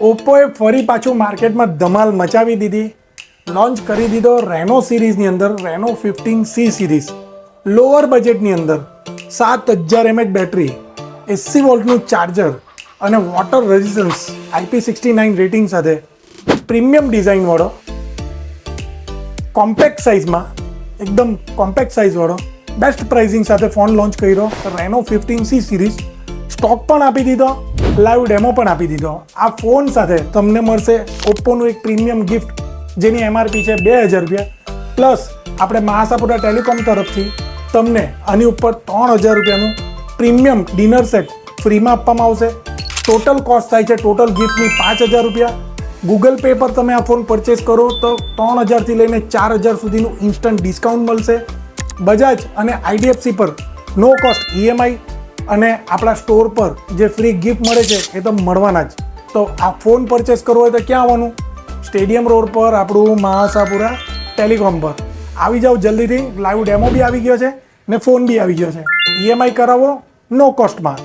ઓપ્પોએ ફરી પાછું માર્કેટમાં ધમાલ મચાવી દીધી. લોન્ચ કરી દીધો રેનો સિરીઝની અંદર રેનો 15C સિરીઝ. લોઅર બજેટની અંદર 7000 mAh બેટરી, 80 વોલ્ટનું ચાર્જર અને વોટર રેઝિસ્ટન્સ IP69 રેટિંગ સાથે પ્રીમિયમ ડિઝાઇનવાળો, કોમ્પેક્ટ સાઇઝમાં, એકદમ કોમ્પેક્ટ સાઇઝવાળો બેસ્ટ પ્રાઇઝિંગ સાથે ફોન લોન્ચ કર્યો રેનો 15C સિરીઝ. સ્ટોક પણ આપી દીધો, લાઈવ ડેમો પણ આપી દીધો. આ ફોન સાથે તમને મળશે ઓપ્પોનું એક પ્રીમિયમ ગિફ્ટ જેની MRP છે 2000 રૂપિયા. પ્લસ આપણે મહાસાપુરા ટેલિકોમ તરફથી તમને આની ઉપર 3000 રૂપિયાનું પ્રીમિયમ ડિનર સેટ ફ્રીમાં આપવામાં આવશે. ટોટલ કોસ્ટ થાય છે ટોટલ ગિફ્ટની 5000 રૂપિયા. ગૂગલ પે પર તમે આ ફોન પરચેસ કરો તો 3000થી લઈને 4000 સુધીનું ઇન્સ્ટન્ટ ડિસ્કાઉન્ટ મળશે. બજાજ અને IDFC પર નો કોસ્ટ EMI અને આપણા સ્ટોર પર જે ફ્રી ગિફ્ટ મળે છે એ તો મળવાના જ. તો આ ફોન પરચેસ કરવો હોય તો ક્યાં આવવાનું? સ્ટેડિયમ રોડ પર આપણું મહાસાપુરા ટેલિકોમ પર આવી જાઓ જલ્દીથી. લાઈવ ડેમો બી આવી ગયો છે ને ફોન બી આવી ગયો છે. EMI કરાવો નો કોસ્ટમાં.